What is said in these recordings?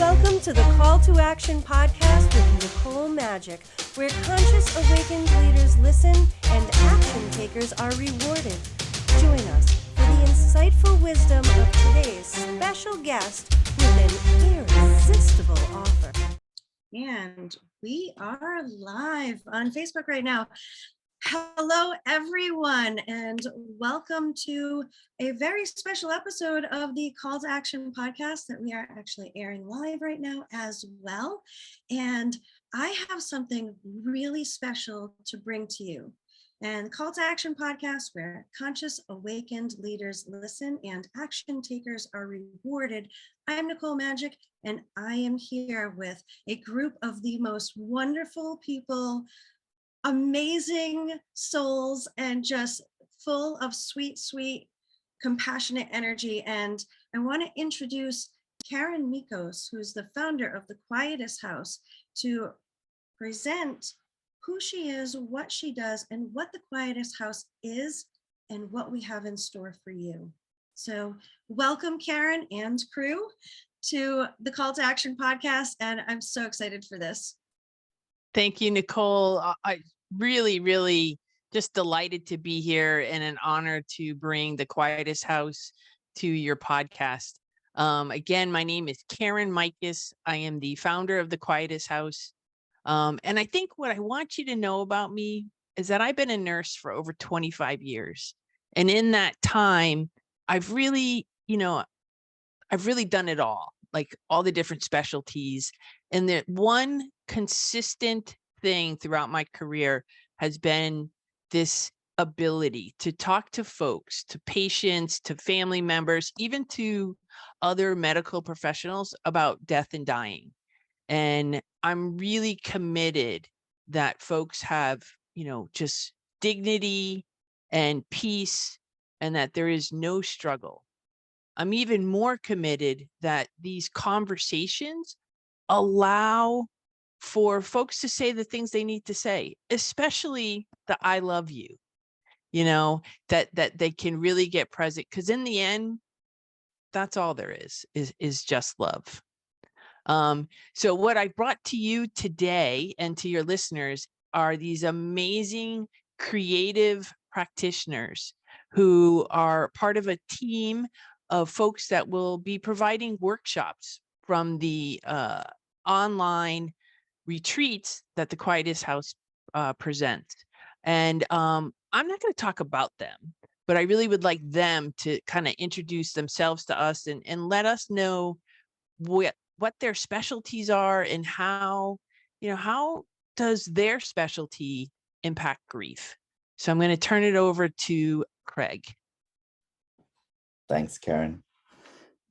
Welcome to the Call to Action podcast with Nicole Magic, where conscious awakened leaders listen and action takers are rewarded. Join us for the insightful wisdom of today's special guest with an irresistible offer. And we are live on Facebook right now. Hello, everyone, and welcome to a very special episode of the Call to Action podcast that we are actually airing live right now as well. And I have something really special to bring to you. And Call to Action podcast, where conscious awakened leaders listen and action takers are rewarded. I'm Nicole Magic, and I am here with a group of the most wonderful people, amazing souls, and just full of sweet, sweet, compassionate energy. And I want to introduce Carin Mikos, who's the founder of the Quietus House, to present who she is, what she does, and what the Quietus House is, and what we have in store for you. So welcome, Carin and crew, to the Call to Action podcast, and I'm so excited for this. Thank you, Nicole. I really just delighted to be here, and an honor to bring the Quietus House to your podcast. Again, my name is Carin Mikos. I am the founder of the Quietus House. And I think what I want you to know about me is that I've been a nurse for over 25 years. And in that time, I've really done it all, like all the different specialties. And the one consistent thing throughout my career has been this ability to talk to folks, to patients, to family members, even to other medical professionals about death and dying. And I'm really committed that folks have, just dignity and peace, and that there is no struggle. I'm even more committed that these conversations allow for folks to say the things they need to say, especially the I love you, that they can really get present. Because in the end, that's all there is just love. So what I brought to you today and to your listeners are these amazing creative practitioners who are part of a team of folks that will be providing workshops from the online retreats that the Quietus House presents. And I'm not going to talk about them, but I really would like them to kind of introduce themselves to us and let us know what their specialties are, and how does their specialty impact grief. So I'm going to turn it over to Craig. Thanks, Carin.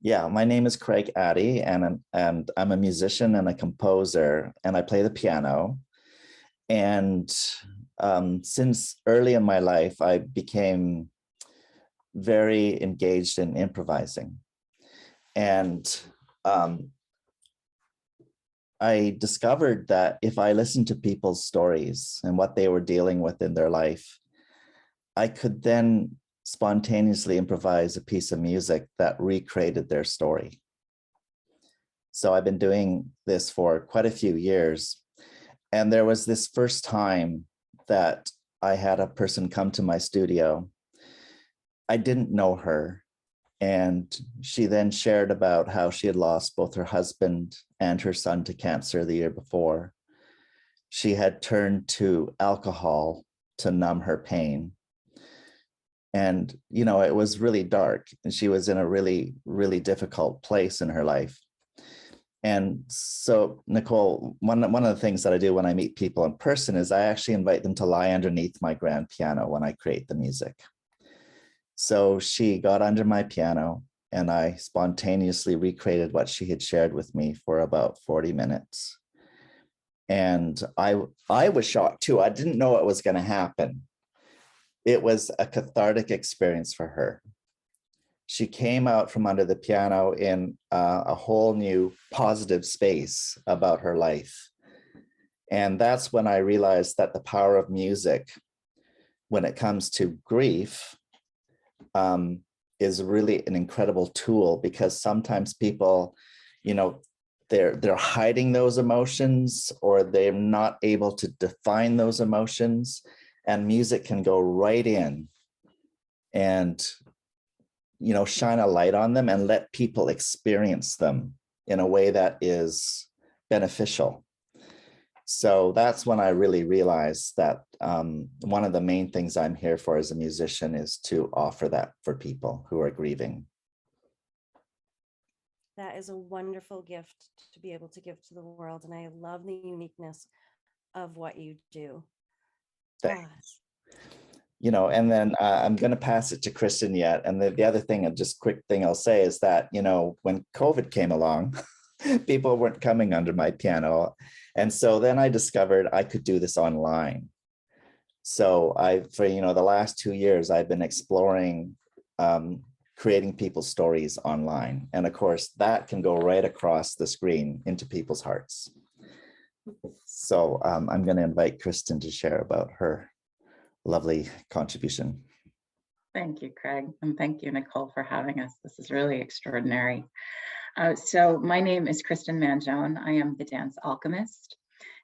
Yeah, my name is Craig Addy, and I'm a musician and a composer, and I play the piano. And since early in my life, I became very engaged in improvising. And I discovered that if I listened to people's stories and what they were dealing with in their life, I could then spontaneously improvise a piece of music that recreated their story. So I've been doing this for quite a few years. And there was this first time that I had a person come to my studio. I didn't know her. And she then shared about how she had lost both her husband and her son to cancer the year before. She had turned to alcohol to numb her pain. And, it was really dark, and she was in a really, really difficult place in her life. And so, Nicole, one of the things that I do when I meet people in person is I actually invite them to lie underneath my grand piano when I create the music. So she got under my piano, and I spontaneously recreated what she had shared with me for about 40 minutes. And I was shocked too. I didn't know it was going to happen. It was a cathartic experience for her. She came out from under the piano in a whole new positive space about her life. And that's when I realized that the power of music, when it comes to grief, is really an incredible tool, because sometimes people, they're hiding those emotions, or they're not able to define those emotions, and music can go right in and shine a light on them and let people experience them in a way that is beneficial. So that's when I really realized that one of the main things I'm here for as a musician is to offer that for people who are grieving. That is a wonderful gift to be able to give to the world. And I love the uniqueness of what you do. Thanks. And then I'm going to pass it to Kristen yet. And the other thing, just quick thing I'll say is that, when COVID came along, people weren't coming under my piano. And so then I discovered I could do this online. So for the last 2 years, I've been exploring creating people's stories online. And of course, that can go right across the screen into people's hearts. So I'm going to invite Kristen to share about her lovely contribution. Thank you, Craig. And thank you, Nicole, for having us. This is really extraordinary. So my name is Kristen Mangione. I am the dance alchemist.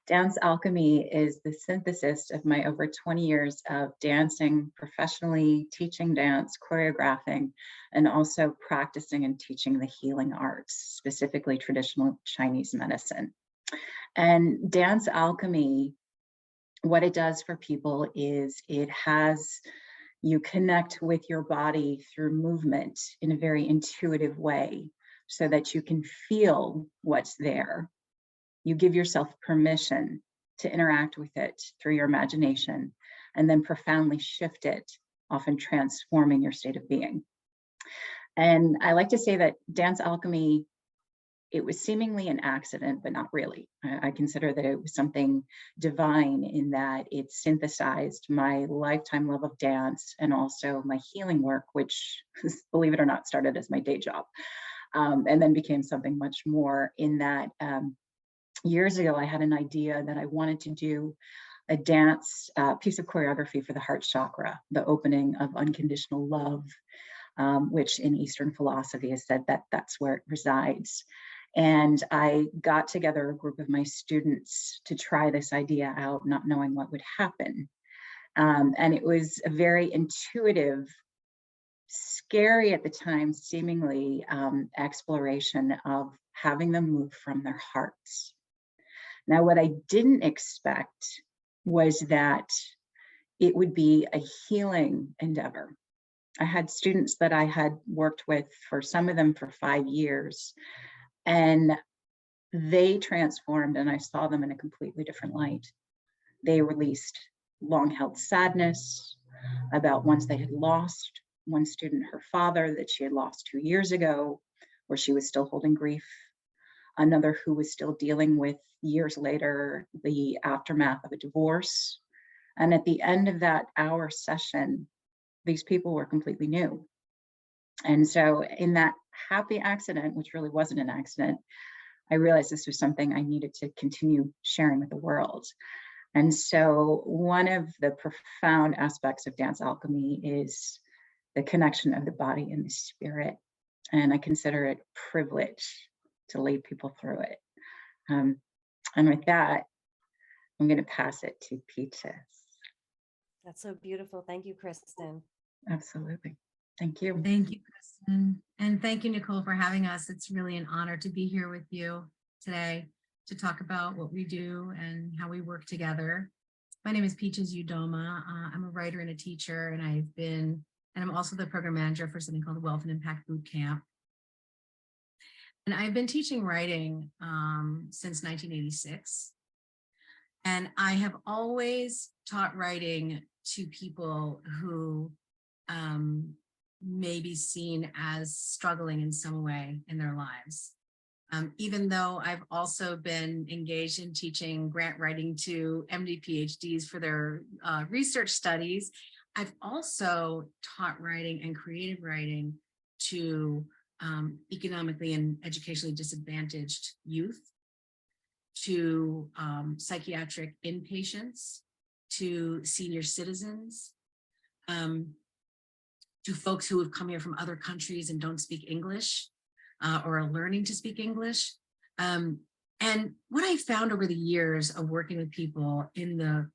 Dance alchemy is the synthesis of my over 20 years of dancing professionally, teaching dance, choreographing, and also practicing and teaching the healing arts, specifically traditional Chinese medicine. And dance alchemy, what it does for people is you connect with your body through movement in a very intuitive way so that you can feel what's there. You give yourself permission to interact with it through your imagination and then profoundly shift it, often transforming your state of being. And I like to say that dance alchemy, it was seemingly an accident, but not really. I consider that it was something divine in that it synthesized my lifetime love of dance and also my healing work, which, believe it or not, started as my day job, and then became something much more in that years ago, I had an idea that I wanted to do a dance piece of choreography for the heart chakra, the opening of unconditional love, which in Eastern philosophy is said that that's where it resides. And I got together a group of my students to try this idea out, not knowing what would happen. And it was a very intuitive, scary at the time, seemingly exploration of having them move from their hearts. Now, what I didn't expect was that it would be a healing endeavor. I had students that I had worked with, for some of them for 5 years, and they transformed, and I saw them in a completely different light. They released long-held sadness about once they had lost one student, her father, that she had lost 2 years ago, where she was still holding grief. Another who was still dealing with, years later, the aftermath of a divorce. And at the end of that hour session, these people were completely new. And so in that happy accident, which really wasn't an accident, I realized this was something I needed to continue sharing with the world. And so one of the profound aspects of dance alchemy is the connection of the body and the spirit. And I consider it a privilege to lead people through it. And with that, I'm going to pass it to Quietus. That's so beautiful. Thank you, Kristen. Absolutely. Thank you. Thank you, Kristen. And thank you, Nicole, for having us. It's really an honor to be here with you today to talk about what we do and how we work together. My name is Peaches Udoma. I'm a writer and a teacher, and I'm also the program manager for something called Wealth and Impact Boot Camp. And I've been teaching writing since 1986. And I have always taught writing to people who may be seen as struggling in some way in their lives. Even though I've also been engaged in teaching grant writing to MD PhDs for their research studies, I've also taught writing and creative writing to economically and educationally disadvantaged youth, to psychiatric inpatients, to senior citizens, to folks who have come here from other countries and don't speak English or are learning to speak English. And what I found over the years of working with people in the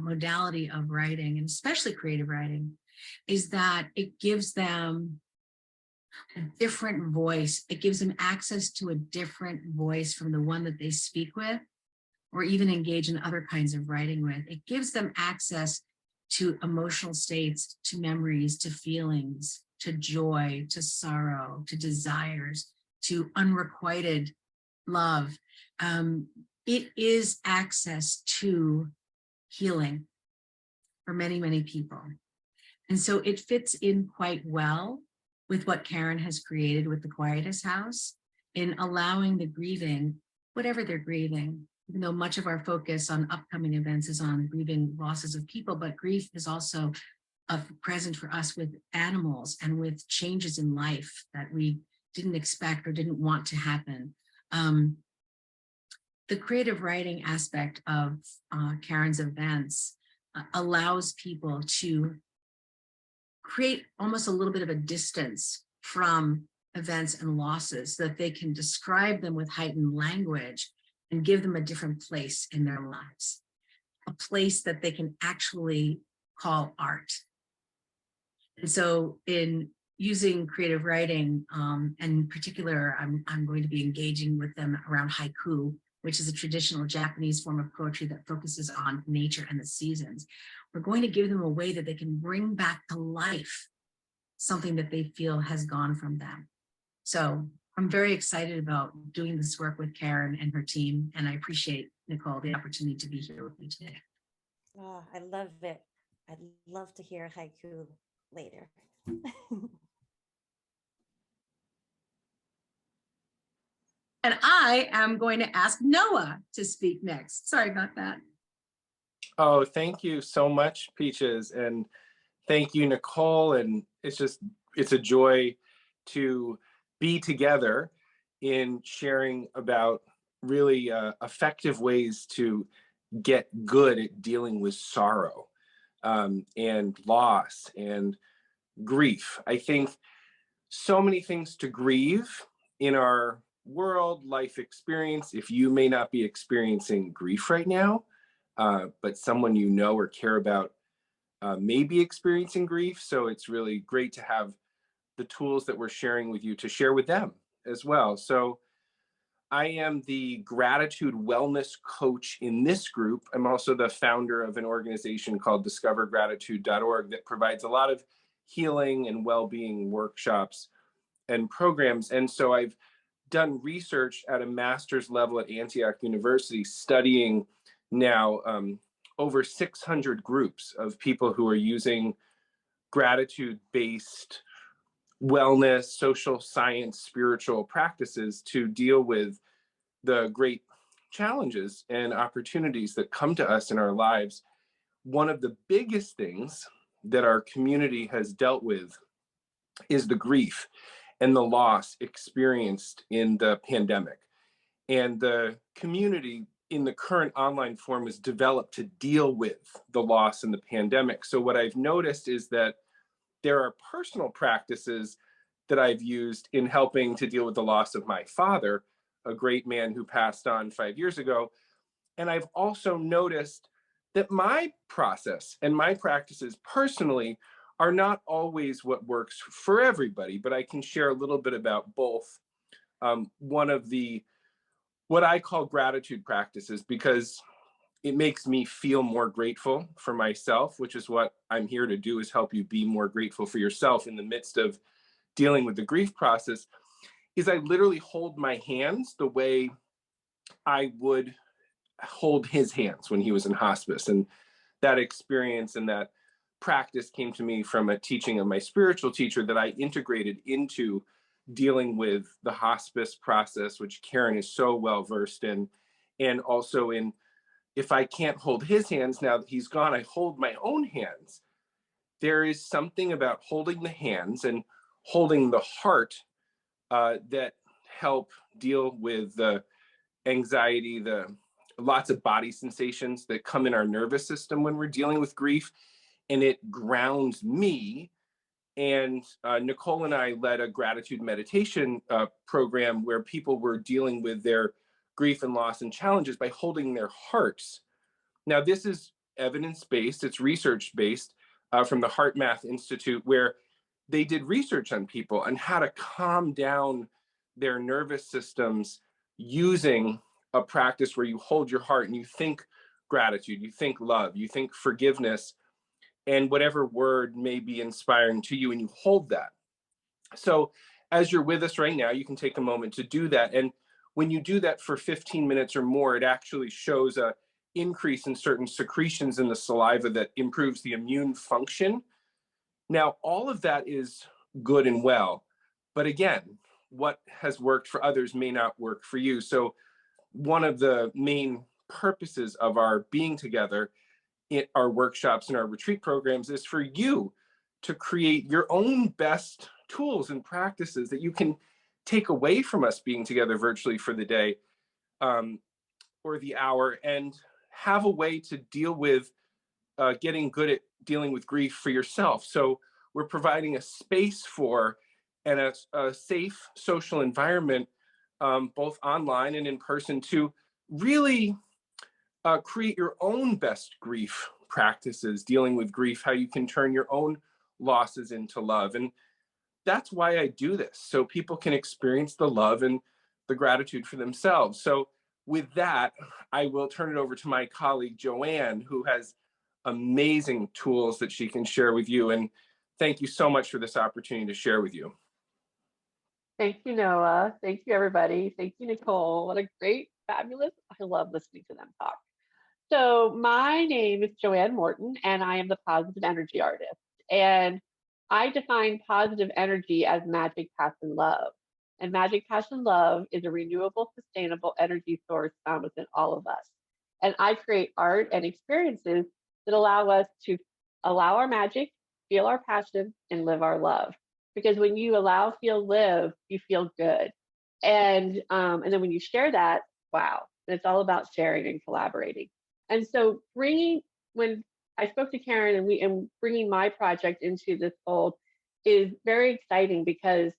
modality of writing, and especially creative writing, is that it gives them a different voice. It gives them access to a different voice from the one that they speak with, or even engage in other kinds of writing with. It gives them access to emotional states, to memories, to feelings, to joy, to sorrow, to desires, to unrequited love. It is access to healing for many, many people. And so it fits in quite well with what Carin has created with the Quietus House in allowing the grieving, whatever they're grieving, even though much of our focus on upcoming events is on grieving losses of people, but grief is also present for us with animals and with changes in life that we didn't expect or didn't want to happen. The creative writing aspect of Carin's events allows people to create almost a little bit of a distance from events and losses so that they can describe them with heightened language and give them a different place in their lives, a place that they can actually call art. And so in using creative writing, and in particular, I'm going to be engaging with them around haiku, which is a traditional Japanese form of poetry that focuses on nature and the seasons. We're going to give them a way that they can bring back to life something that they feel has gone from them. So I'm very excited about doing this work with Carin and her team, and I appreciate, Nicole, the opportunity to be here with you today. Oh, I love it. I'd love to hear haiku later. And I am going to ask Noah to speak next. Sorry about that. Oh, thank you so much, Peaches. And thank you, Nicole. And it's a joy to be together in sharing about really effective ways to get good at dealing with sorrow and loss and grief. I think so many things to grieve in our world, life experience. If you may not be experiencing grief right now, but someone you know or care about may be experiencing grief. So it's really great to have the tools that we're sharing with you to share with them as well. So I am the gratitude wellness coach in this group. I'm also the founder of an organization called discovergratitude.org that provides a lot of healing and well-being workshops and programs. And so I've done research at a master's level at Antioch University, studying now over 600 groups of people who are using gratitude-based wellness, social science, spiritual practices to deal with the great challenges and opportunities that come to us in our lives. One of the biggest things that our community has dealt with is the grief and the loss experienced in the pandemic. And the community in the current online form is developed to deal with the loss in the pandemic. So what I've noticed is that there are personal practices that I've used in helping to deal with the loss of my father, a great man who passed on 5 years ago. And I've also noticed that my process and my practices personally are not always what works for everybody, but I can share a little bit about both. One of the, what I call gratitude practices, because it makes me feel more grateful for myself, which is what I'm here to do, is help you be more grateful for yourself in the midst of dealing with the grief process, is I literally hold my hands the way I would hold his hands when he was in hospice. And that experience and that practice came to me from a teaching of my spiritual teacher that I integrated into dealing with the hospice process, which Carin is so well versed in. And also in, if I can't hold his hands now that he's gone, I hold my own hands. There is something about holding the hands and holding the heart that help deal with the anxiety, the lots of body sensations that come in our nervous system when we're dealing with grief. And it grounds me And Nicole and I led a gratitude meditation program where people were dealing with their grief and loss and challenges by holding their hearts. Now, this is evidence-based, it's research-based from the Heart Math Institute, where they did research on people and how to calm down their nervous systems using a practice where you hold your heart and you think gratitude, you think love, you think forgiveness, and whatever word may be inspiring to you, and you hold that. So as you're with us right now, you can take a moment to do that. And when you do that for 15 minutes or more, it actually shows a increase in certain secretions in the saliva that improves the immune function. Now, all of that is good and well, but again, what has worked for others may not work for you. So one of the main purposes of our being together in our workshops and our retreat programs is for you to create your own best tools and practices that you can take away from us being together virtually for the day or the hour, and have a way to deal with getting good at dealing with grief for yourself. So we're providing a space for and a safe social environment, both online and in person, to really create your own best grief practices, dealing with grief, how you can turn your own losses into love. And that's why I do this, so people can experience the love and the gratitude for themselves. So with that, I will turn it over to my colleague, Joanne, who has amazing tools that she can share with you. And thank you so much for this opportunity to share with you. Thank you, Noah. Thank you, everybody. Thank you, Nicole. What a great, fabulous, I love listening to them talk. So my name is Joanne Morton, and I am the positive energy artist. And I define positive energy as magic, passion, love. And magic, passion, love is a renewable, sustainable energy source found within all of us. And I create art and experiences that allow us to allow our magic, feel our passion, and live our love. Because when you allow, feel, live, you feel good. And then when you share that, wow, it's all about sharing and collaborating. And so when I spoke to Carin and bringing my project into this fold is very exciting, because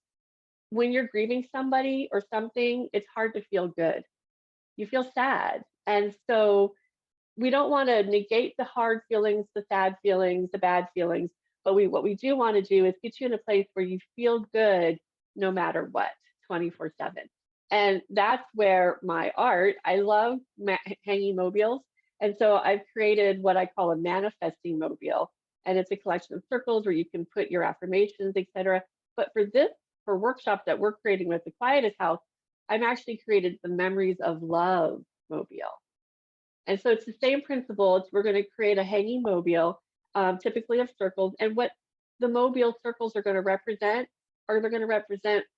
when you're grieving somebody or something, it's hard to feel good. You feel sad. And so we don't want to negate the hard feelings, the sad feelings, the bad feelings, but what we do want to do is get you in a place where you feel good no matter what, 24/7. And that's where my art, I love hanging mobiles. And so I've created what I call a manifesting mobile. And it's a collection of circles where you can put your affirmations, etc. But for workshop that we're creating with the Quietus House, I've actually created the Memories of Love mobile. And so it's the same principle. We're going to create a hanging mobile, typically of circles. And what the mobile circles are going to represent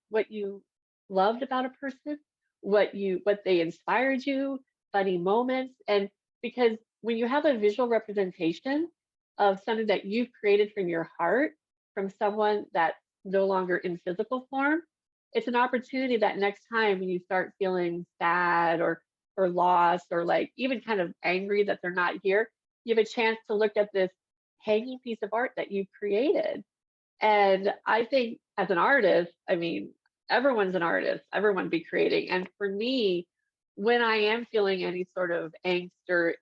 what you loved about a person, what they inspired you, funny moments. And because when you have a visual representation of something that you've created from your heart, from someone that's no longer in physical form, it's an opportunity that next time when you start feeling sad or lost, or like even kind of angry that they're not here, you have a chance to look at this hanging piece of art that you've created. And I think as an artist, I mean, everyone's an artist, everyone be creating. And for me, when I am feeling any sort of angst or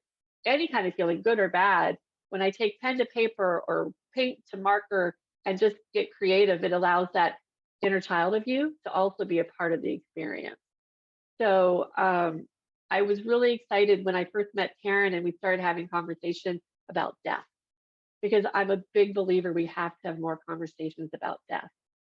any kind of feeling, good or bad, when I take pen to paper or paint to marker and just get creative, it allows that inner child of you to also be a part of the experience. So I was really excited when I first met Carin and we started having conversation about death, because I'm a big believer we have to have more conversations about death,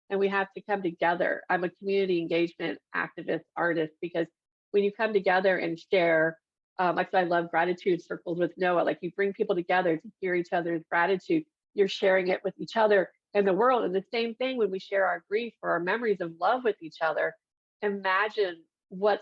and we have to come together. I'm a community engagement activist artist, because when you come together and share, like I love gratitude circles with Noah, like you bring people together to hear each other's gratitude, you're sharing it with each other and the world. And the same thing when we share our grief or our memories of love with each other. Imagine what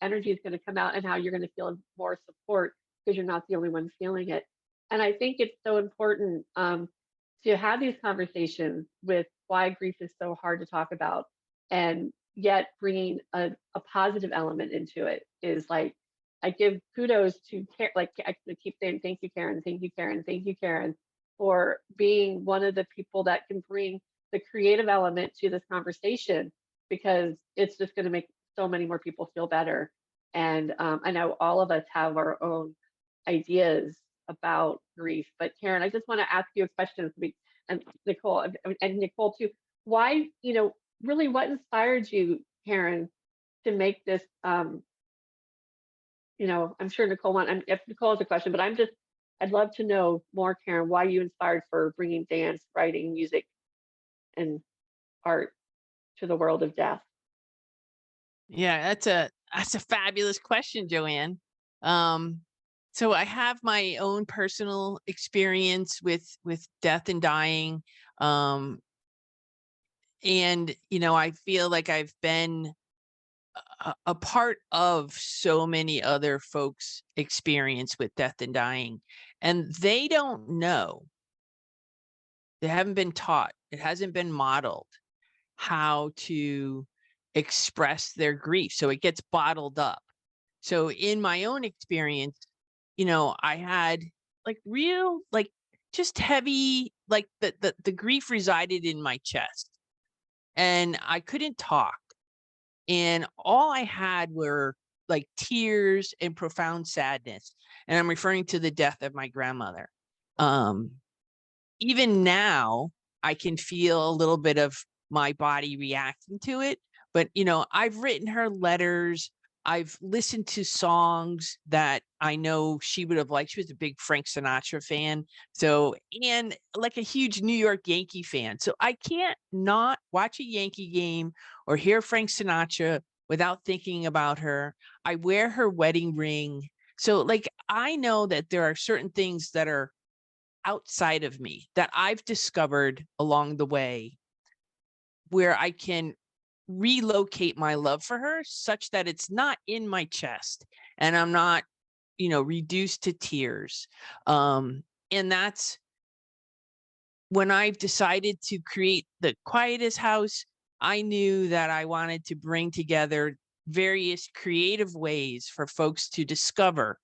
energy is going to come out and how you're going to feel more support, because you're not the only one feeling it. And I think it's so important to have these conversations with why grief is so hard to talk about, and yet bringing a positive element into it is like, I give kudos to like I keep saying thank you, Carin, thank you, Carin, thank you, Carin, for being one of the people that can bring the creative element to this conversation, because it's just going to make so many more people feel better. And I know all of us have our own ideas about grief, but Carin, I just want to ask you a question, and Nicole, and Nicole too. Why, really what inspired you, Carin, to make this, I'm sure Nicole if Nicole has a question, but I'd love to know more, Carin, why you inspired for bringing dance, writing, music, and art to the world of death. Yeah, that's a fabulous question, Joanne. So I have my own personal experience with death and dying. And I feel like I've been a part of so many other folks' experience with death and dying, and they don't know. They haven't been taught. It hasn't been modeled how to express their grief. So it gets bottled up. So in my own experience, I had just heavy, the grief resided in my chest and I couldn't talk. And all I had were like tears and profound sadness. And I'm referring to the death of my grandmother. Even now, I can feel a little bit of my body reacting to it. But, I've written her letters. I've listened to songs that I know she would have liked. She was a big Frank Sinatra fan. So, and like a huge New York Yankee fan. So I can't not watch a Yankee game or hear Frank Sinatra without thinking about her. I wear her wedding ring. So I know that there are certain things that are outside of me that I've discovered along the way where I can relocate my love for her such that it's not in my chest and I'm not, reduced to tears. And that's when I've decided to create the Quietus house. I knew that I wanted to bring together various creative ways for folks to discover,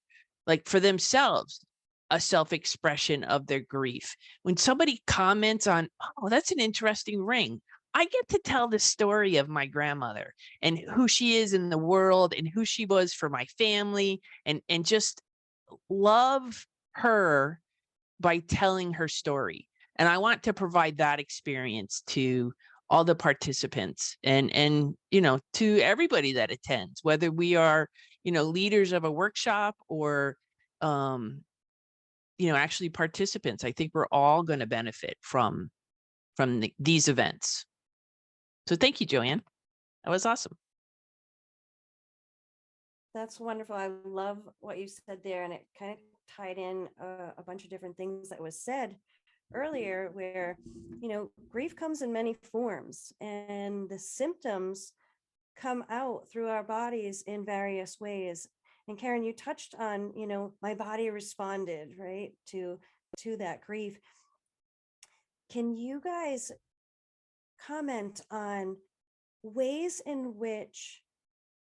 for themselves, a self-expression of their grief. When somebody comments on, oh, that's an interesting ring, I get to tell the story of my grandmother and who she is in the world and who she was for my family, and just love her by telling her story. And I want to provide that experience to all the participants and to everybody that attends, whether we are, leaders of a workshop or, actually participants. I think we're all going to benefit from these events. So thank you, Joanne. That was awesome. That's wonderful. I love what you said there. And it kind of tied in a bunch of different things that was said earlier where, grief comes in many forms and the symptoms come out through our bodies in various ways. And Carin, you touched on, my body responded, right, to that grief. Can you guys comment on ways in which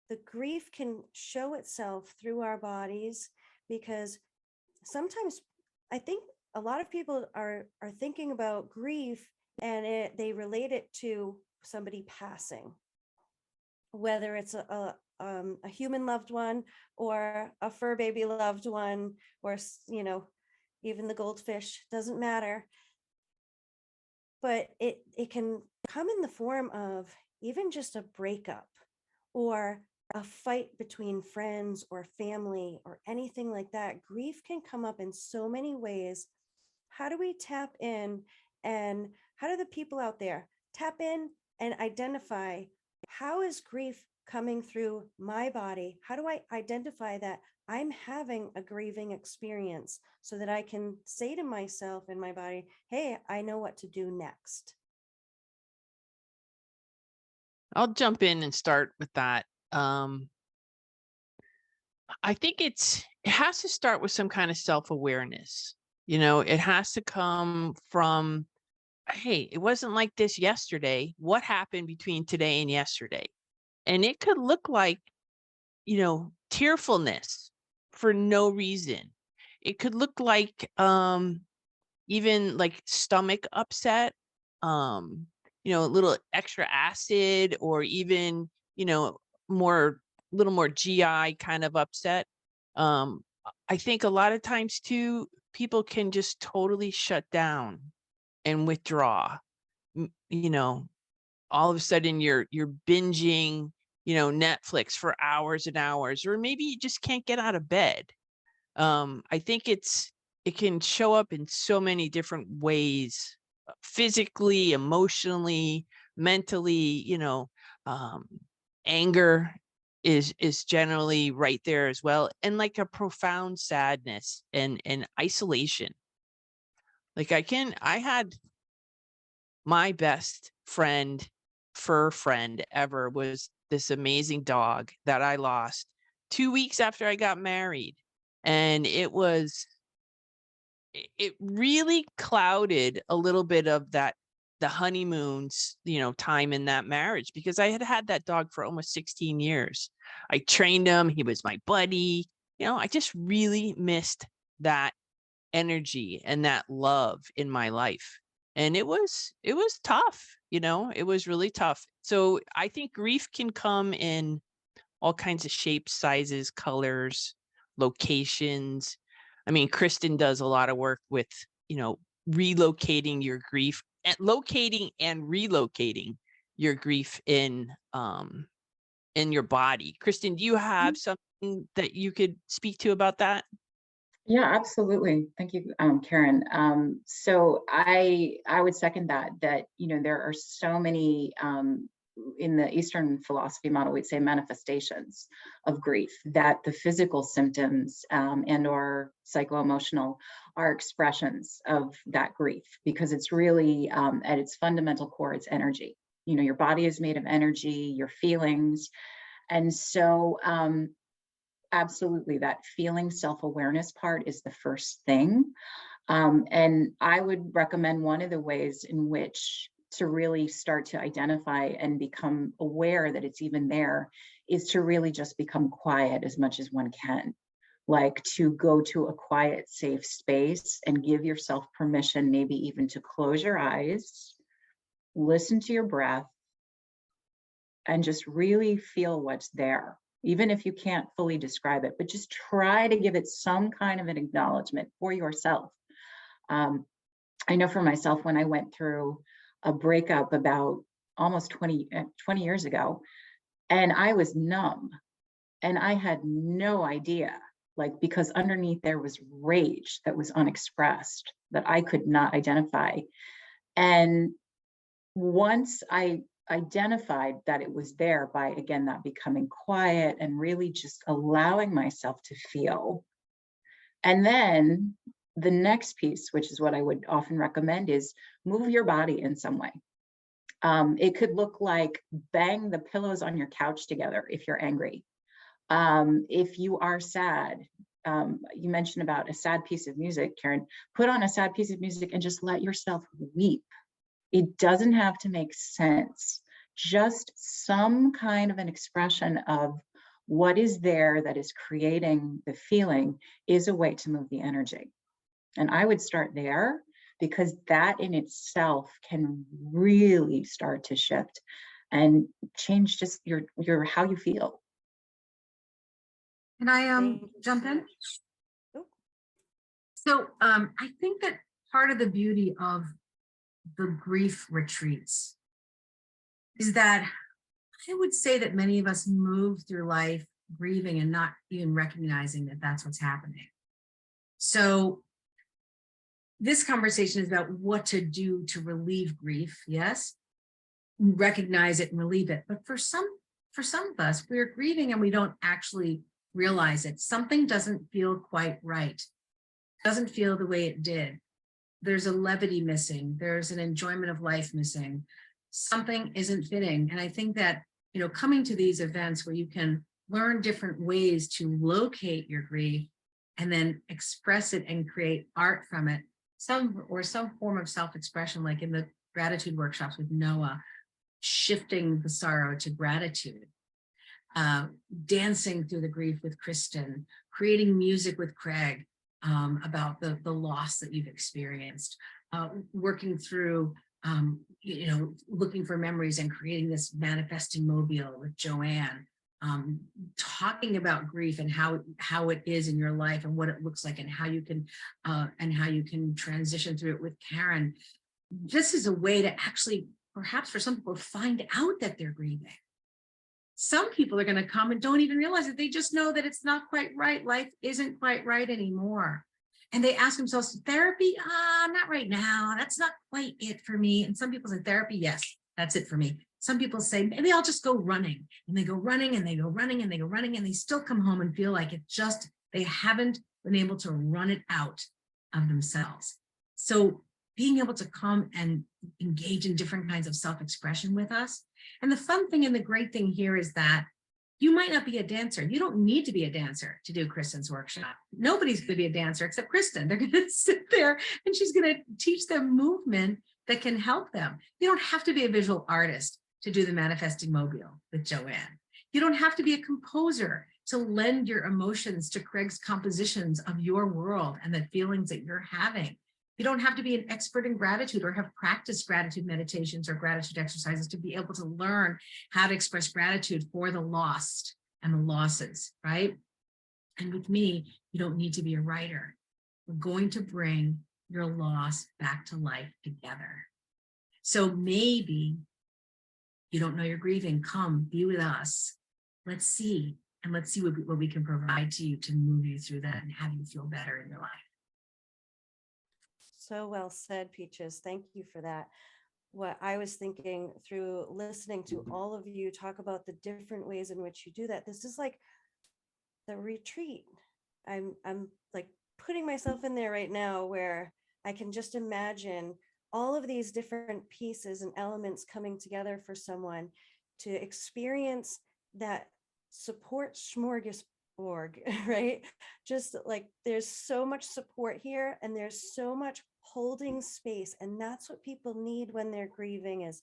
the grief can show itself through our bodies? Because sometimes I think a lot of people are thinking about grief and they relate it to somebody passing, whether it's a human loved one or a fur baby loved one, or even the goldfish, doesn't matter. But it can come in the form of even just a breakup or a fight between friends or family or anything like that. Grief can come up in so many ways. How do we tap in, and how do the people out there tap in and identify, how is grief coming through my body? How do I identify that I'm having a grieving experience so that I can say to myself and my body, hey, I know what to do next? I'll jump in and start with that. I think it has to start with some kind of self-awareness. It has to come from, hey, it wasn't like this yesterday. What happened between today and yesterday? And it could look like, tearfulness for no reason. It could look like even like stomach upset. a little extra acid, or even, little more GI kind of upset. I think a lot of times too, people can just totally shut down and withdraw. All of a sudden you're binging, Netflix for hours and hours, or maybe you just can't get out of bed. I think it can show up in so many different ways, physically, emotionally, mentally. Anger is generally right there as well, and like a profound sadness and isolation. Like I had my best friend, fur friend ever, was this amazing dog that I lost 2 weeks after I got married. And it really clouded a little bit of the honeymoons, time in that marriage, because I had had that dog for almost 16 years. I trained him. He was my buddy. I just really missed that energy and that love in my life. And it was tough. It was really tough. So I think grief can come in all kinds of shapes, sizes, colors, locations. I mean, Kristen does a lot of work with, relocating your grief, and locating and relocating your grief in your body. Kristen, do you have something that you could speak to about that? Yeah, absolutely. Thank you, Carin. So I would second that there are so many in the Eastern philosophy model, we'd say manifestations of grief, that the physical symptoms and or psycho-emotional are expressions of that grief, because it's really at its fundamental core, it's energy. Your body is made of energy, your feelings. And so absolutely, that feeling self-awareness part is the first thing. And I would recommend one of the ways in which to really start to identify and become aware that it's even there is to really just become quiet as much as one can. Like to go to a quiet, safe space and give yourself permission, maybe even to close your eyes, listen to your breath, and just really feel what's there. Even if you can't fully describe it, but just try to give it some kind of an acknowledgement for yourself. I know for myself, when I went through a breakup about almost 20 years ago, and I was numb and I had no idea, because underneath there was rage that was unexpressed that I could not identify. And once I identified that it was there by, again, that becoming quiet and really just allowing myself to feel. And then the next piece, which is what I would often recommend, is move your body in some way. It could look like bang the pillows on your couch together if you're angry. If you are sad, you mentioned about a sad piece of music, Carin, put on a sad piece of music and just let yourself weep. It doesn't have to make sense. Just some kind of an expression of what is there that is creating the feeling is a way to move the energy. And I would start there, because that in itself can really start to shift and change just your how you feel. Can I jump in? So I think that part of the beauty of the grief retreats is that I would say that many of us move through life grieving and not even recognizing that that's what's happening. So this conversation is about what to do to relieve grief. Yes, recognize it and relieve it. But for some of us, we're grieving and we don't actually realize it. Something doesn't feel quite right. Doesn't feel the way it did. There's a levity missing. There's an enjoyment of life missing. Something isn't fitting. And I think that, coming to these events where you can learn different ways to locate your grief and then express it and create art from it, some form of self-expression, like in the gratitude workshops with Noah, shifting the sorrow to gratitude, dancing through the grief with Kristen, creating music with Craig, about the loss that you've experienced, working through looking for memories and creating this manifesting mobile with Joanne, talking about grief and how it is in your life and what it looks like and how you can transition through it with Carin. This is a way to actually, perhaps for some people, find out that they're grieving. Some people are going to come and don't even realize it. They just know that it's not quite right. Life isn't quite right anymore. And they ask themselves, therapy? Not right now. That's not quite it for me. And some people say, therapy, yes, that's it for me. Some people say, maybe I'll just go running. And they go running and they go running and they go running and they still come home and feel like they haven't been able to run it out of themselves. So being able to come and engage in different kinds of self-expression with us. And the fun thing and the great thing here is that you might not be a dancer. You don't need to be a dancer to do Kristen's workshop. Nobody's going to be a dancer except Kristen. They're going to sit there and she's going to teach them movement that can help them. You don't have to be a visual artist to do the manifesting mobile with Joanne. You don't have to be a composer to lend your emotions to Craig's compositions of your world and the feelings that you're having. You don't have to be an expert in gratitude or have practiced gratitude meditations or gratitude exercises to be able to learn how to express gratitude for the lost and the losses, right? And with me, you don't need to be a writer. We're going to bring your loss back to life together. So maybe you don't know you're grieving. Come, be with us. Let's see. And let's see what we can provide to you to move you through that and have you feel better in your life. So well said, Peaches. Thank you for that. What I was thinking through listening to all of you talk about the different ways in which you do that, this is like the retreat. I'm like putting myself in there right now where I can just imagine all of these different pieces and elements coming together for someone to experience that support smorgasbord, right? Just like there's so much support here and there's so much holding space. And that's what people need when they're grieving, is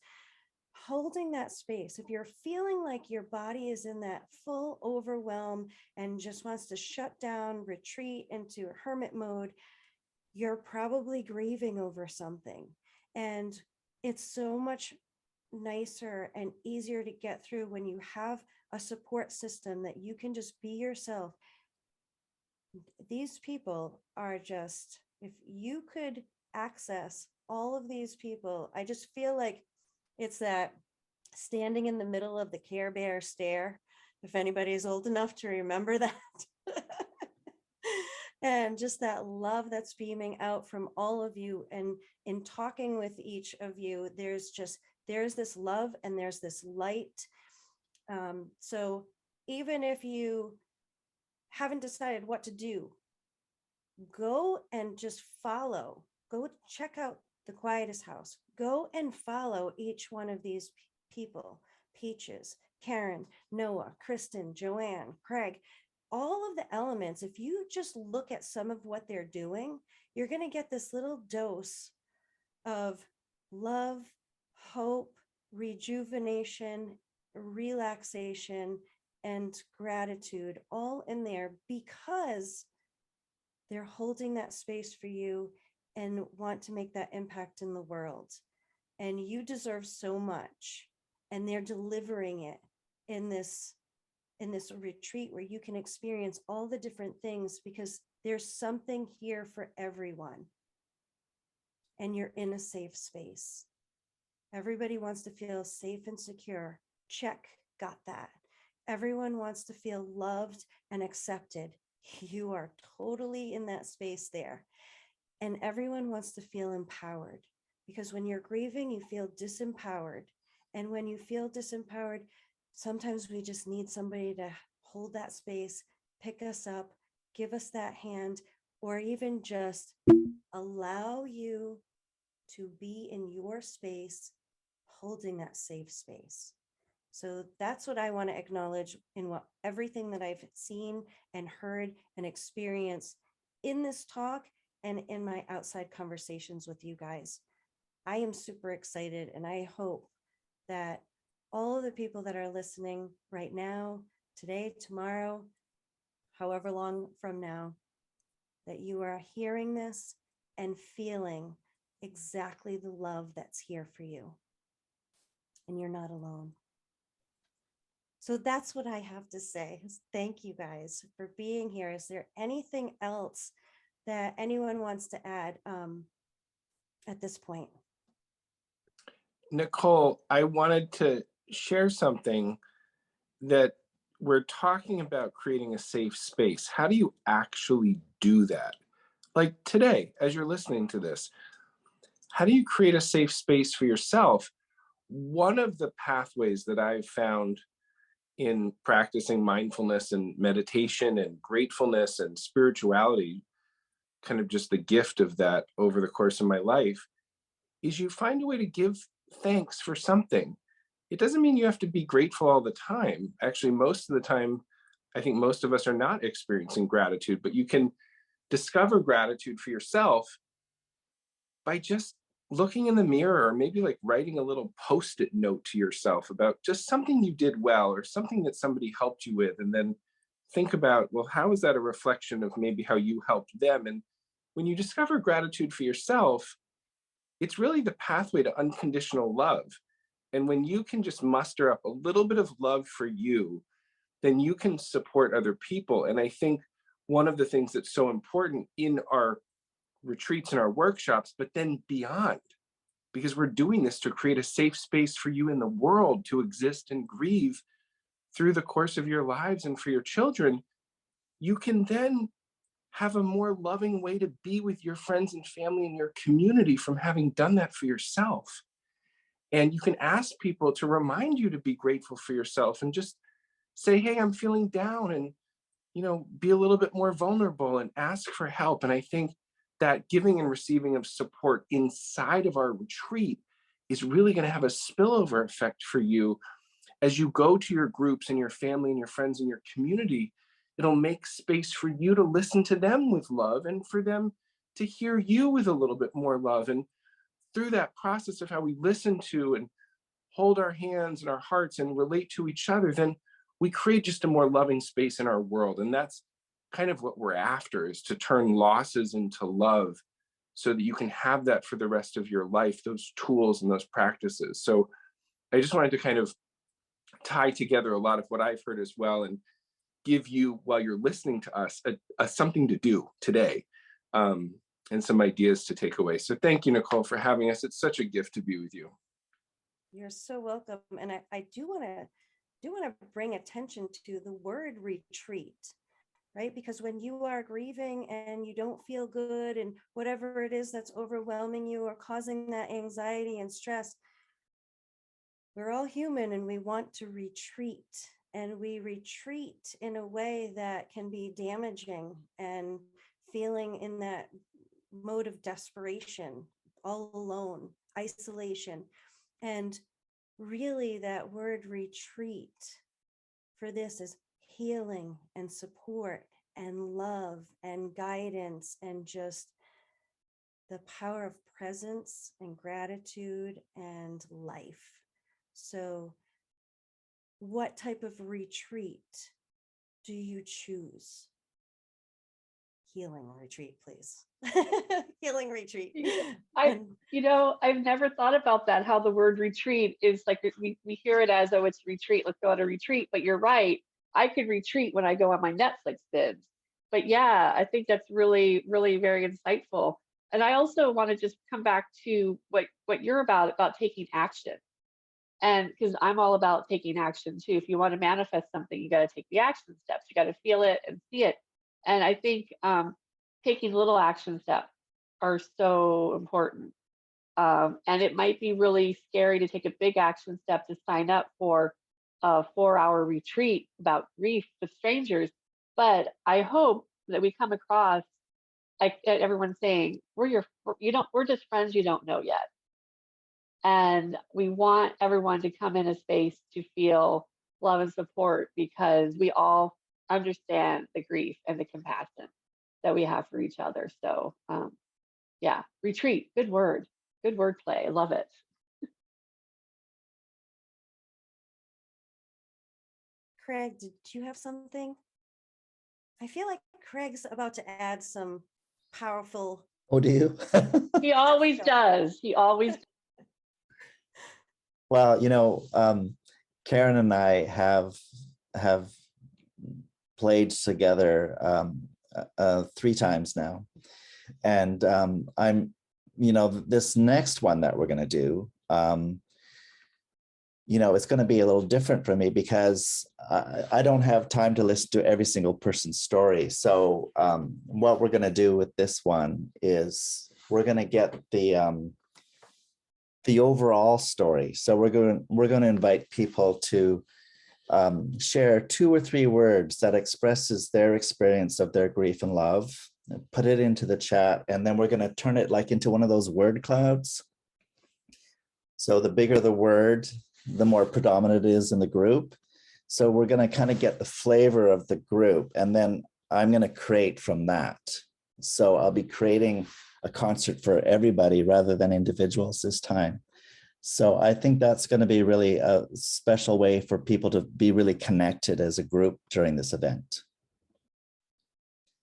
holding that space. If you're feeling like your body is in that full overwhelm and just wants to shut down, retreat into hermit mode, you're probably grieving over something. And it's so much nicer and easier to get through when you have a support system that you can just be yourself. These people are just, if you could access all of these people, I just feel like it's that standing in the middle of the Care Bear stare, if anybody's old enough to remember that. And just that love that's beaming out from all of you. And in talking with each of you, there's this love and there's this light. So even if you haven't decided what to do, go and just follow. Go check out the Quietus house. Go and follow each one of these people: Peaches, Carin, Noah, Kristen, Joanne, Craig. All of the elements, if you just look at some of what they're doing, you're going to get this little dose of love, hope, rejuvenation, relaxation, and gratitude all in there, because they're holding that space for you and want to make that impact in the world. And you deserve so much. And they're delivering it in this retreat where you can experience all the different things, because there's something here for everyone. And you're in a safe space. Everybody wants to feel safe and secure. Check, got that. Everyone wants to feel loved and accepted. You are totally in that space there. And everyone wants to feel empowered, because when you're grieving, you feel disempowered. And when you feel disempowered, sometimes we just need somebody to hold that space, pick us up, give us that hand, or even just allow you to be in your space, holding that safe space. So that's what I want to acknowledge in everything that I've seen and heard and experienced in this talk and in my outside conversations with you guys. I am super excited, and I hope that all of the people that are listening right now, today, tomorrow, however long from now, that you are hearing this and feeling exactly the love that's here for you. And you're not alone. So that's what I have to say. Thank you guys for being here. Is there anything else that anyone wants to add at this point? Nicole, I wanted to share something that we're talking about creating a safe space. How do you actually do that? Like today, as you're listening to this, how do you create a safe space for yourself? One of the pathways that I've found in practicing mindfulness and meditation and gratefulness and spirituality, kind of just the gift of that over the course of my life, is you find a way to give thanks for something. It doesn't mean you have to be grateful all the time. Actually, most of the time, I think most of us are not experiencing gratitude, but you can discover gratitude for yourself by just looking in the mirror, or maybe like writing a little post-it note to yourself about just something you did well or something that somebody helped you with. And then think about, well, how is that a reflection of maybe how you helped them? And when you discover gratitude for yourself, it's really the pathway to unconditional love. And when you can just muster up a little bit of love for you, then you can support other people. And I think one of the things that's so important in our retreats and our workshops, but then beyond, because we're doing this to create a safe space for you in the world to exist and grieve through the course of your lives and for your children, you can then have a more loving way to be with your friends and family and your community from having done that for yourself. And you can ask people to remind you to be grateful for yourself and just say, hey, I'm feeling down, and, be a little bit more vulnerable and ask for help. And I think that giving and receiving of support inside of our retreat is really going to have a spillover effect for you as you go to your groups and your family and your friends and your community. It'll make space for you to listen to them with love and for them to hear you with a little bit more love. And through that process of how we listen to and hold our hands and our hearts and relate to each other, then we create just a more loving space in our world. And that's kind of what we're after, is to turn losses into love so that you can have that for the rest of your life, those tools and those practices. So I just wanted to kind of tie together a lot of what I've heard as well, and give you, while you're listening to us, a something to do today, and some ideas to take away. So thank you, Nicole, for having us. It's such a gift to be with you. You're so welcome. And I do want to bring attention to the word retreat, right? Because when you are grieving and you don't feel good and whatever it is that's overwhelming you or causing that anxiety and stress, we're all human and we want to retreat. And we retreat in a way that can be damaging and feeling in that mode of desperation, all alone, isolation. And really, that word retreat for this is healing and support and love and guidance and just the power of presence and gratitude and life. So, what type of retreat do you choose? Healing retreat, please. Healing retreat. I've never thought about that, how the word retreat is like, we hear it as, oh, it's retreat, let's go on a retreat. But you're right. I could retreat when I go on my Netflix binge. But yeah, I think that's really, really very insightful. And I also want to just come back to what you're about taking action. And because I'm all about taking action too. If you want to manifest something, you got to take the action steps. You got to feel it and see it. And I think taking little action steps are so important. And it might be really scary to take a big action step to sign up for a 4-hour retreat about grief with strangers. But I hope that we come across, like everyone's saying, we're just friends you don't know yet. And we want everyone to come in a space to feel love and support, because we all understand the grief and the compassion that we have for each other. So yeah, retreat, good word. Good wordplay. I love it. Craig, did you have something? I feel like Craig's about to add some powerful Oh, do you? He always does. He always. Well, Carin and I have played together 3 times now, and I'm, this next one that we're going to do, it's going to be a little different for me because I don't have time to listen to every single person's story. So what we're going to do with this one is we're going to get the overall story. So we're going to invite people to share 2 or 3 words that expresses their experience of their grief and love, put it into the chat, and then we're going to turn it like into one of those word clouds. So the bigger the word, the more predominant it is in the group. So we're going to kind of get the flavor of the group, and then I'm going to create from that. So I'll be creating a concert for everybody rather than individuals this time. So I think that's going to be really a special way for people to be really connected as a group during this event.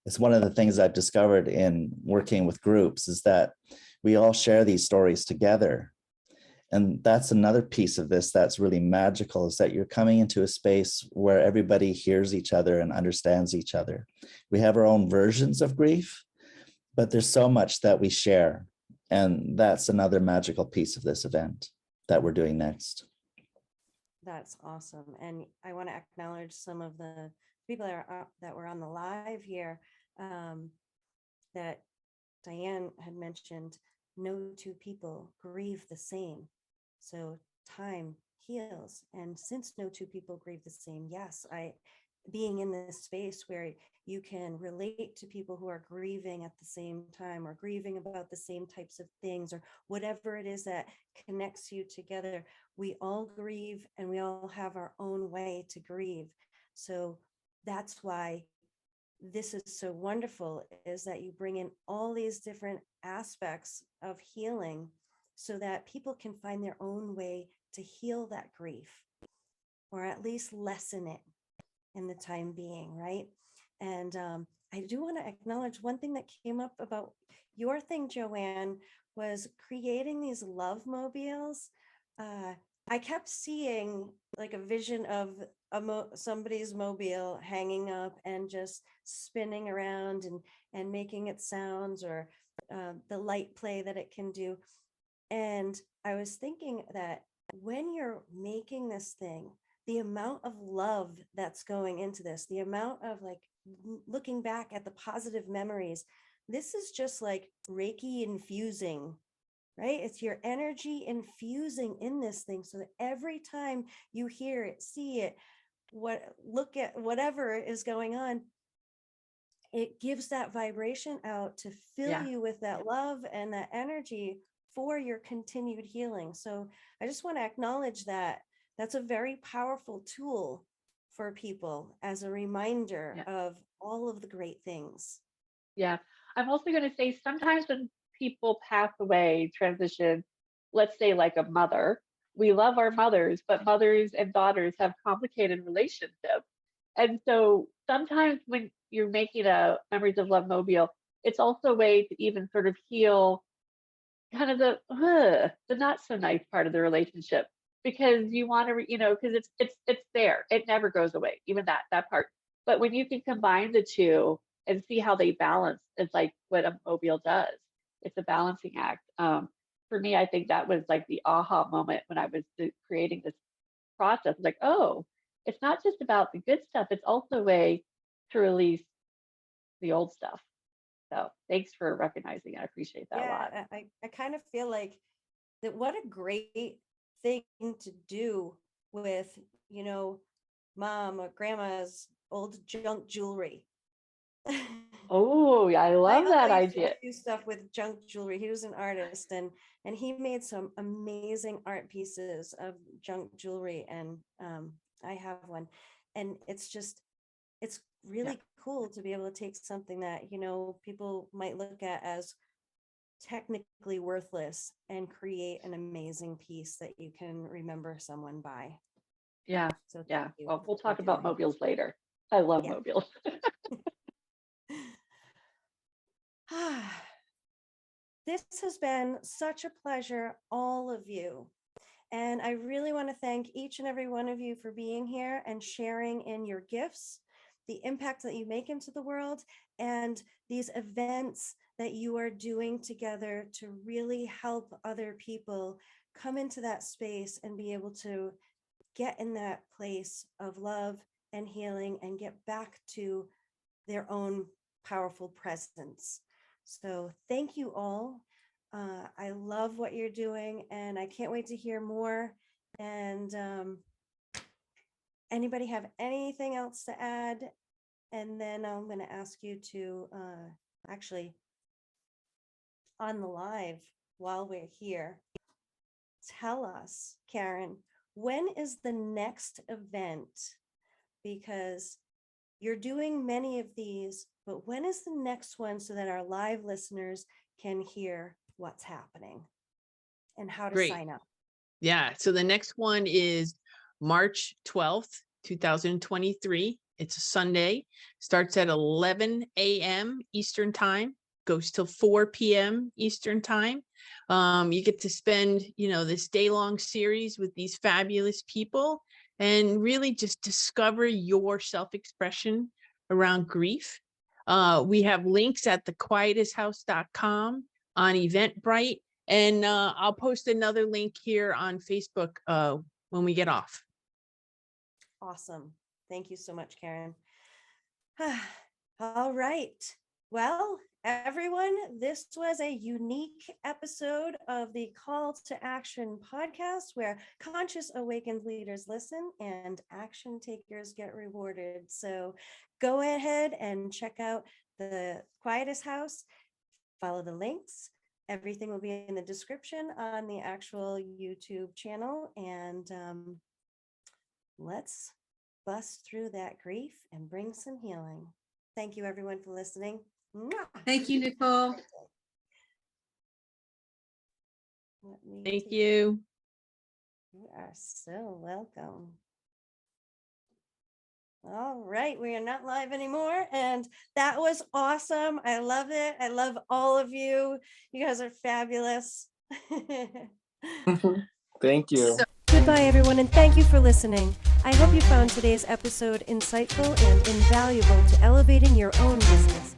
It's one of the things I've discovered in working with groups is that we all share these stories together. And that's another piece of this that's really magical, is that you're coming into a space where everybody hears each other and understands each other. We have our own versions of grief, but there's so much that we share. And that's another magical piece of this event that we're doing next. That's awesome. And I want to acknowledge some of the people that were on the live here, that Diane had mentioned. No 2 people grieve the same. So time heals. And since no 2 people grieve the same, yes, being in this space where you can relate to people who are grieving at the same time, or grieving about the same types of things, or whatever it is that connects you together. We all grieve, and we all have our own way to grieve. So that's why this is so wonderful, is that you bring in all these different aspects of healing so that people can find their own way to heal that grief, or at least lessen it in the time being, right? And I do want to acknowledge one thing that came up about your thing, Joanne, was creating these love mobiles. I kept seeing like a vision of somebody's mobile hanging up and just spinning around and making it sounds, or the light play that it can do. And I was thinking that when you're making this thing, the amount of love that's going into this, the amount of like looking back at the positive memories, this is just like Reiki infusing, right? It's your energy infusing in this thing, so that every time you hear it, see it, look at whatever is going on, it gives that vibration out to fill you with that love and that energy for your continued healing. So I just want to acknowledge that that's a very powerful tool for people as a reminder of all of the great things. Yeah. I'm also going to say sometimes when people pass away, transition, let's say like a mother, we love our mothers, but mothers and daughters have complicated relationships. And so sometimes when you're making a Memories of Love mobile, it's also a way to even sort of heal kind of the not so nice part of the relationship, because you want to, because it's there. It never goes away, even that part. But when you can combine the two and see how they balance, it's like what a mobile does. It's a balancing act. For me, I think that was like the aha moment when I was creating this process. Like, oh, it's not just about the good stuff. It's also a way to release the old stuff. So thanks for recognizing it. I appreciate that a lot. I kind of feel like that what a great thing to do with, mom or grandma's old junk jewelry. Oh, yeah, I love My that uncle used to idea. do stuff with junk jewelry. He was an artist, and he made some amazing art pieces of junk jewelry, and I have one, and it's really cool to be able to take something that people might look at as technically worthless and create an amazing piece that you can remember someone by. Yeah. So Yeah. thank you Well, we'll for talk about doing mobiles later. I love mobiles. this has been such a pleasure, all of you. And I really want to thank each and every one of you for being here and sharing in your gifts, the impact that you make into the world, and these events that you are doing together to really help other people come into that space and be able to get in that place of love and healing and get back to their own powerful presence. So thank you all. I love what you're doing, and I can't wait to hear more. And anybody have anything else to add? And then I'm going to ask you to actually, on the live while we're here, tell us, Carin, when is the next event? Because you're doing many of these, but when is the next one so that our live listeners can hear what's happening and how to Great. sign up? Yeah. So the next one is March 12th, 2023. It's a Sunday, starts at 11 a.m. Eastern time, goes till 4 p.m. Eastern time. You get to spend, this day-long series with these fabulous people and really just discover your self-expression around grief. We have links at thequietushouse.com, on Eventbrite, and I'll post another link here on Facebook when we get off. Awesome. Thank you so much, Carin. All right. Well, everyone, this was a unique episode of the Call to Action podcast, where conscious awakened leaders listen and action takers get rewarded. So go ahead and check out the Quietus House, follow the links. Everything will be in the description on the actual YouTube channel. And let's bust through that grief and bring some healing. Thank you, everyone, for listening. Thank you, Nicole. Thank you. You are so welcome. All right, we are not live anymore, and that was awesome. I love it. I love all of you. You guys are fabulous. Thank you. Goodbye, everyone, and thank you for listening. I hope you found today's episode insightful and invaluable to elevating your own business.